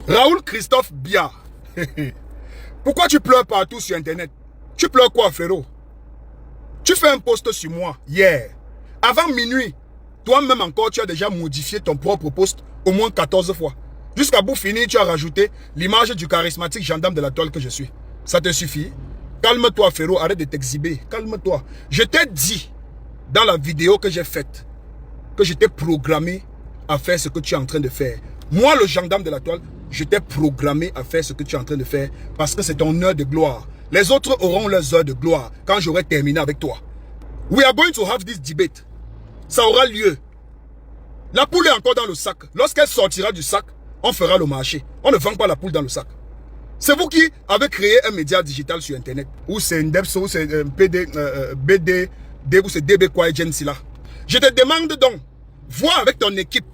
Raoul Christophe Biya. Pourquoi tu pleures partout sur Internet? Tu pleures quoi, frérot? Tu fais un post sur moi hier. Avant minuit, toi-même encore, tu as déjà modifié ton propre post au moins 14 fois. Jusqu'à bout fini, tu as rajouté l'image du charismatique gendarme de la toile que je suis. Ça te suffit? Calme-toi, frérot, arrête de t'exhiber. Calme-toi. Je t'ai dit dans la vidéo que j'ai faite que j'étais programmé à faire ce que tu es en train de faire. Moi, le gendarme de la toile, j'étais programmé à faire ce que tu es en train de faire parce que c'est ton heure de gloire. Les autres auront leurs heures de gloire quand j'aurai terminé avec toi. We are going to have this debate. Ça aura lieu. La poule est encore dans le sac. Lorsqu'elle sortira du sac, on fera le marché. On ne vend pas la poule dans le sac. C'est vous qui avez créé un média digital sur Internet. Ou c'est Ndeps, ou c'est BD, ou c'est DB quoi agency là. Je te demande donc, vois avec ton équipe,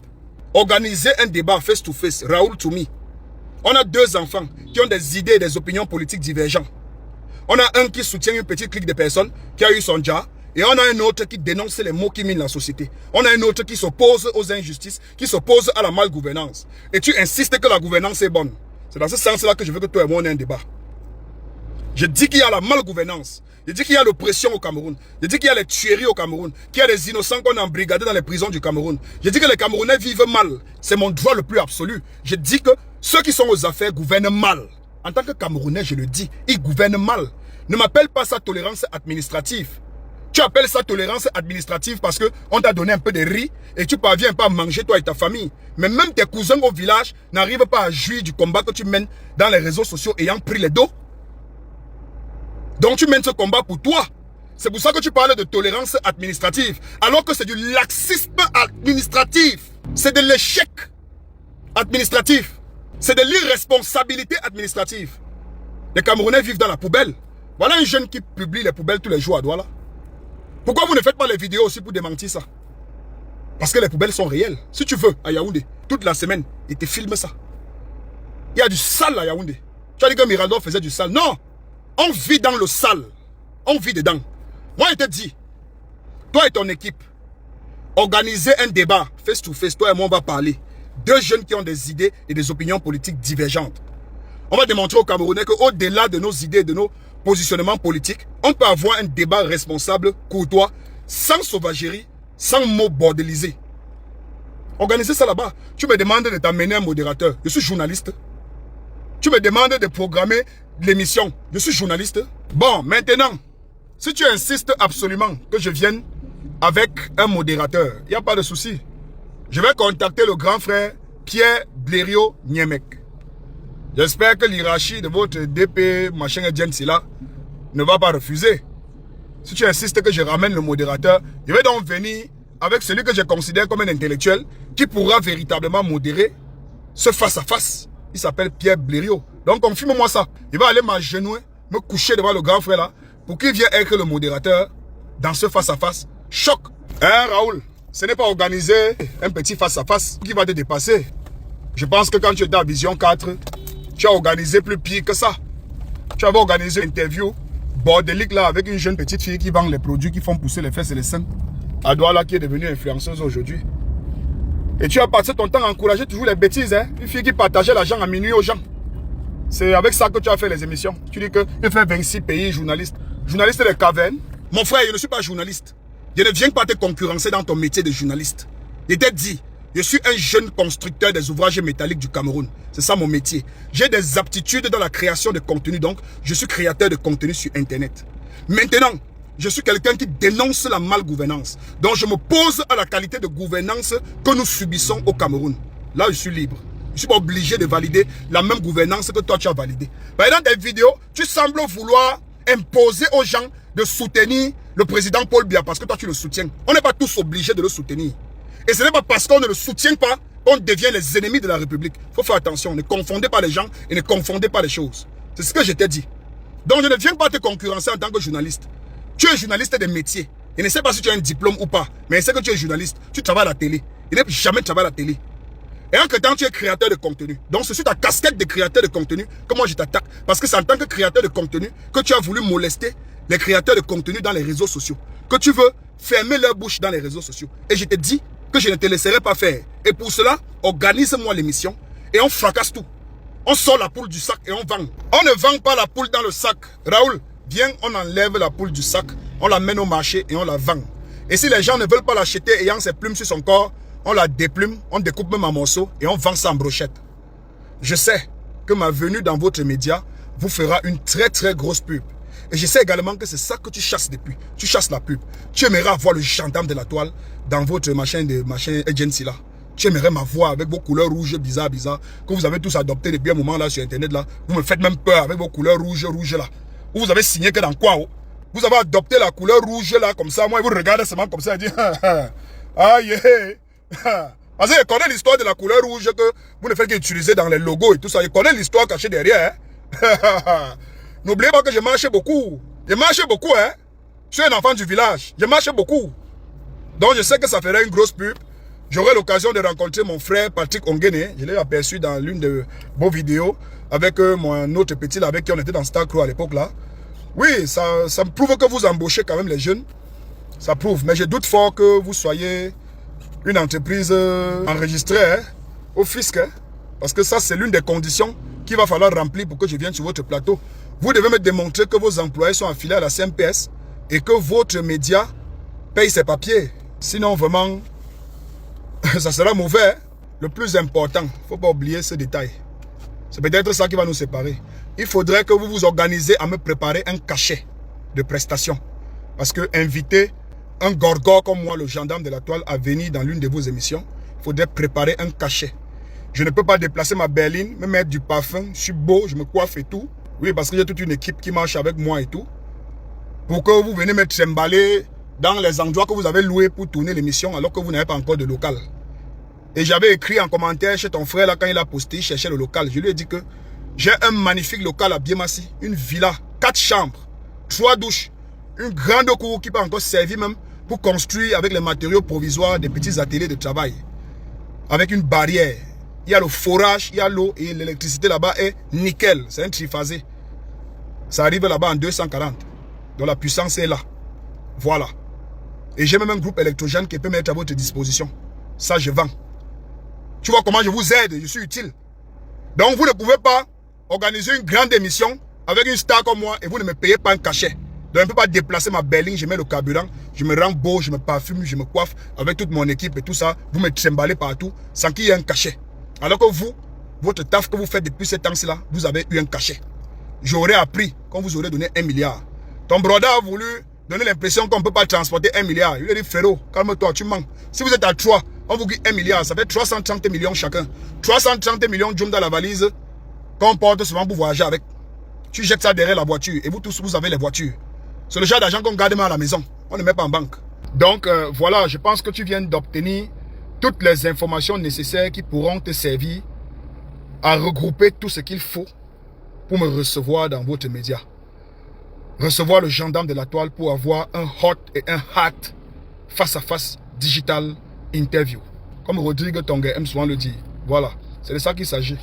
organiser un débat face to face, Raoul Toumi. On a deux enfants qui ont des idées et des opinions politiques divergentes. On a un qui soutient une petite clique de personnes qui a eu son jar. Et on a un autre qui dénonce les maux qui minent la société. On a un autre qui s'oppose aux injustices, qui s'oppose à la malgouvernance. Et tu insistes que la gouvernance est bonne. C'est dans ce sens-là que je veux que toi et moi on ait un débat. Je dis qu'il y a la malgouvernance. Je dis qu'il y a l'oppression au Cameroun. Je dis qu'il y a les tueries au Cameroun. Qu'il y a des innocents qu'on a embrigadés dans les prisons du Cameroun. Je dis que les Camerounais vivent mal. C'est mon droit le plus absolu. Je dis que ceux qui sont aux affaires gouvernent mal. En tant que Camerounais, je le dis, ils gouvernent mal. Ne m'appelle pas ça tolérance administrative. Tu appelles ça tolérance administrative parce qu'on t'a donné un peu de riz et tu parviens pas à manger toi et ta famille. Mais même tes cousins au village n'arrivent pas à jouir du combat que tu mènes dans les réseaux sociaux ayant pris les dos. Donc tu mènes ce combat pour toi. C'est pour ça que tu parles de tolérance administrative alors que c'est du laxisme administratif. C'est de l'échec administratif. C'est de l'irresponsabilité administrative. Les Camerounais vivent dans la poubelle. Voilà un jeune qui publie les poubelles tous les jours à Douala. Pourquoi vous ne faites pas les vidéos aussi pour démentir ça? Parce que les poubelles sont réelles. Si tu veux, à Yaoundé, toute la semaine, ils te filment ça. Il y a du sale à Yaoundé. Tu as dit que Mirador faisait du sale. Non! On vit dans le sale. On vit dedans. Moi, je te dis, toi et ton équipe, organisez un débat face to face. Toi et moi, on va parler. Deux jeunes qui ont des idées et des opinions politiques divergentes. On va démontrer aux Camerounais qu'au-delà de nos idées et de nos positionnements politiques, on peut avoir un débat responsable, courtois, sans sauvagerie, sans mots bordelisés. Organisez ça là-bas. Tu me demandes de t'amener un modérateur. Je suis journaliste. Tu me demandes de programmer l'émission. Je suis journaliste. Bon, maintenant, si tu insistes absolument que je vienne avec un modérateur, il n'y a pas de souci. Je vais contacter le grand frère Pierre Blériot Niemek. J'espère que l'hierarchie de votre DP, machin agency là, ne va pas refuser. Si tu insistes que je ramène le modérateur, je vais donc venir avec celui que je considère comme un intellectuel qui pourra véritablement modérer ce face-à-face. Il s'appelle Pierre Blériot. Donc confirme-moi ça. Il va aller m'agenouiller, me coucher devant le grand frère là, pour qu'il vienne être le modérateur dans ce face-à-face. Choc. Hein, Raoul? Ce n'est pas organiser un petit face-à-face qui va te dépasser. Je pense que quand tu étais à Vision 4, tu as organisé plus pire que ça. Tu avais organisé une interview bordélique là avec une jeune petite fille qui vend les produits qui font pousser les fesses et les seins. À Douala qui est devenue influenceuse aujourd'hui. Et tu as passé ton temps à encourager toujours les bêtises. Hein? Une fille qui partageait l'argent à minuit aux gens. C'est avec ça que tu as fait les émissions. Tu dis que tu fais 26 pays journaliste. Journaliste des cavernes. Mon frère, je ne suis pas journaliste. Je ne viens pas te concurrencer dans ton métier de journaliste. Je t'ai dit, je suis un jeune constructeur des ouvrages métalliques du Cameroun. C'est ça mon métier. J'ai des aptitudes dans la création de contenu, donc je suis créateur de contenu sur Internet. Maintenant, je suis quelqu'un qui dénonce la malgouvernance. Donc je me pose à la qualité de gouvernance que nous subissons au Cameroun. Là, je suis libre. Je ne suis pas obligé de valider la même gouvernance que toi tu as validée. Dans tes vidéos, tu sembles vouloir imposer aux gens de soutenir le président Paul Biya parce que toi tu le soutiens. On n'est pas tous obligés de le soutenir. Et ce n'est pas parce qu'on ne le soutient pas qu'on devient les ennemis de la République. Il faut faire attention, ne confondez pas les gens et ne confondez pas les choses. C'est ce que je t'ai dit. Donc je ne viens pas te concurrencer en tant que journaliste. Tu es journaliste des métiers. Je ne sais pas si tu as un diplôme ou pas, mais je sais que tu es journaliste. Tu travailles à la télé. Il n'est jamais travaillé à la télé. Et en temps, tu es créateur de contenu. Donc c'est sur ta casquette de créateur de contenu que moi je t'attaque. Parce que c'est en tant que créateur de contenu que tu as voulu molester les créateurs de contenu dans les réseaux sociaux. Que tu veux fermer leur bouche dans les réseaux sociaux. Et je te dis que je ne te laisserai pas faire. Et pour cela, organise-moi l'émission et on fracasse tout. On sort la poule du sac et on vend. On ne vend pas la poule dans le sac. Raoul, viens, on enlève la poule du sac, on la mène au marché et on la vend. Et si les gens ne veulent pas l'acheter ayant ses plumes sur son corps, on la déplume, on découpe même en morceaux et on vend ça en brochette. Je sais que ma venue dans votre média vous fera une très très grosse pub. Et je sais également que c'est ça que tu chasses depuis. Tu chasses la pub. Tu aimerais avoir le gendarme de la toile dans votre machin agency là. Tu aimerais m'avoir avec vos couleurs rouges bizarres, que vous avez tous adopté depuis un moment là sur internet là. Vous me faites même peur avec vos couleurs rouges là. Vous avez signé que dans quoi? Vous avez adopté la couleur rouge là comme ça. Moi, vous regardez seulement comme ça et dites ah yeah. Parce que je connais l'histoire de la couleur rouge que vous ne faites qu'utiliser dans les logos et tout ça. Je connais l'histoire cachée derrière. Hein? N'oubliez pas que je marchais beaucoup. Je marchais beaucoup, hein. Je suis un enfant du village. Je marchais beaucoup. Donc je sais que ça ferait une grosse pub. J'aurai l'occasion de rencontrer mon frère Patrick Ongene. Je l'ai aperçu dans l'une de vos vidéos avec mon autre petit là, avec qui on était dans Star Crew à l'époque là. Oui, ça me prouve que vous embauchez quand même les jeunes. Ça prouve. Mais je doute fort que vous soyez une entreprise enregistrée hein, au fisc. Hein, parce que ça, c'est l'une des conditions qu'il va falloir remplir pour que je vienne sur votre plateau. Vous devez me démontrer que vos employés sont affiliés à la CNPS et que votre média paye ses papiers. Sinon, vraiment, ça sera mauvais. Hein. Le plus important, il ne faut pas oublier ce détail. C'est peut-être ça qui va nous séparer. Il faudrait que vous vous organisez à me préparer un cachet de prestation. Parce que inviter un gorgor comme moi, le gendarme de la toile, à venir dans l'une de vos émissions, il faudrait préparer un cachet. Je ne peux pas déplacer ma berline, me mettre du parfum, je suis beau, je me coiffe et tout. Oui, parce que j'ai toute une équipe qui marche avec moi et tout. Pour que vous venez me trimballer dans les endroits que vous avez loués pour tourner l'émission alors que vous n'avez pas encore de local. Et j'avais écrit en commentaire chez ton frère là quand il a posté, il cherchait le local. Je lui ai dit que j'ai un magnifique local à Biemassi, une villa, 4 chambres, 3 douches, une grande cour qui peut encore servir même pour construire avec les matériaux provisoires des petits ateliers de travail. Avec une barrière. Il y a le forage, il y a l'eau et l'électricité là-bas est nickel. C'est un triphasé. Ça arrive là-bas en 240. Donc la puissance est là. Voilà. Et j'ai même un groupe électrogène qui peut mettre à votre disposition. Ça, je vends. Tu vois comment je vous aide, je suis utile. Donc vous ne pouvez pas organiser une grande émission avec une star comme moi et vous ne me payez pas un cachet. Donc je ne peux pas déplacer ma berline, je mets le carburant, je me rends beau, je me parfume, je me coiffe avec toute mon équipe et tout ça. Vous me trimballez partout sans qu'il y ait un cachet. Alors que vous, votre taf que vous faites depuis ces temps-là, vous avez eu un cachet. J'aurais appris quand vous aurez donné 1 milliard. Ton broda a voulu donner l'impression qu'on ne peut pas transporter 1 milliard. Il a dit, frérot, calme-toi, tu mens. Si vous êtes à 3, on vous dit 1 milliard, ça fait 330 millions chacun. 330 millions de dans la valise qu'on porte souvent pour voyager avec. Tu jettes ça derrière la voiture et vous tous, vous avez les voitures. C'est le genre d'argent qu'on garde même à la maison. On ne met pas en banque. Donc, voilà, je pense que tu viens d'obtenir toutes les informations nécessaires qui pourront te servir à regrouper tout ce qu'il faut pour me recevoir dans votre média. Recevoir le gendarme de la toile pour avoir un hot et un hot face-à-face digital interview. Comme Rodrigue Tongue aime souvent le dire. Voilà, c'est de ça qu'il s'agit.